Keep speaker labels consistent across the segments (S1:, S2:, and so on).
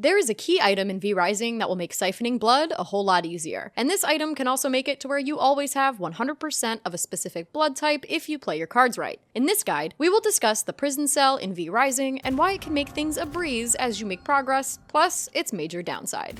S1: There is a key item in V Rising that will make siphoning blood a whole lot easier, and this item can also make it to where you always have 100% of a specific blood type if you play your cards right. In this guide, we will discuss the prison cell in V Rising and why it can make things a breeze as you make progress, plus its major downside.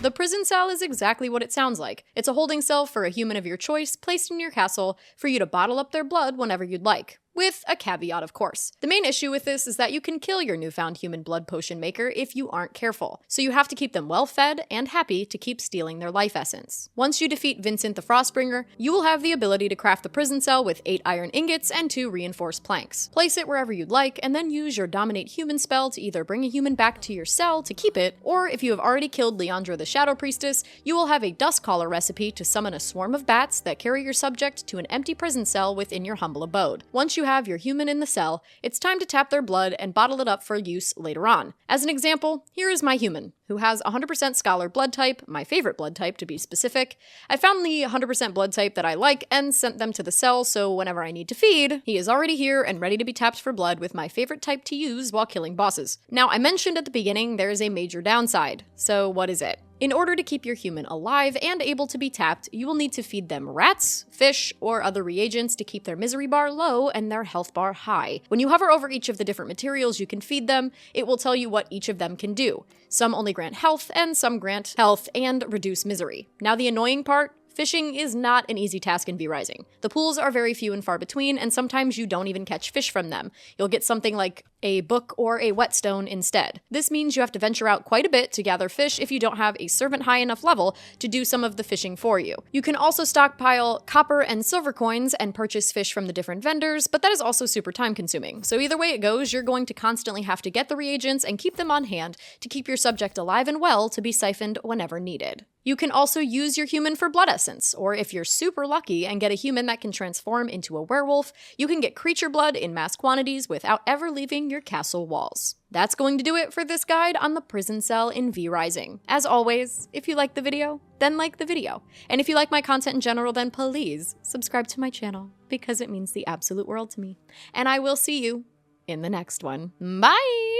S1: The prison cell is exactly what it sounds like. It's a holding cell for a human of your choice placed in your castle for you to bottle up their blood whenever you'd like. With a caveat, of course. The main issue with this is that you can kill your newfound human blood potion maker if you aren't careful, so you have to keep them well fed and happy to keep stealing their life essence. Once you defeat Vincent the Frostbringer, you will have the ability to craft the prison cell with 8 iron ingots and 2 reinforced planks. Place it wherever you'd like, and then use your Dominate Human spell to either bring a human back to your cell to keep it, or if you have already killed Leandra the Shadow Priestess, you will have a Dusk Caller recipe to summon a swarm of bats that carry your subject to an empty prison cell within your humble abode. Once you have your human in the cell, it's time to tap their blood and bottle it up for use later on. As an example, here is my human, who has 100% Scholar blood type, my favorite blood type to be specific. I found the 100% blood type that I like and sent them to the cell, so whenever I need to feed, he is already here and ready to be tapped for blood with my favorite type to use while killing bosses. Now, I mentioned at the beginning there is a major downside, so what is it? In order to keep your human alive and able to be tapped, you will need to feed them rats, fish, or other reagents to keep their misery bar low and their health bar high. When you hover over each of the different materials you can feed them, it will tell you what each of them can do. Some only grant health, and some grant health and reduce misery. Now the annoying part? Fishing is not an easy task in V Rising. The pools are very few and far between, and sometimes you don't even catch fish from them. You'll get something like a book or a whetstone instead. This means you have to venture out quite a bit to gather fish if you don't have a servant high enough level to do some of the fishing for you. You can also stockpile copper and silver coins and purchase fish from the different vendors, but that is also super time consuming. So either way it goes, you're going to constantly have to get the reagents and keep them on hand to keep your subject alive and well to be siphoned whenever needed. You can also use your human for blood essence, or if you're super lucky and get a human that can transform into a werewolf, you can get creature blood in mass quantities without ever leaving your castle walls. That's going to do it for this guide on the prison cell in V Rising. As always, if you like the video, then like the video. And if you like my content in general, then please subscribe to my channel, because it means the absolute world to me. And I will see you in the next one. Bye!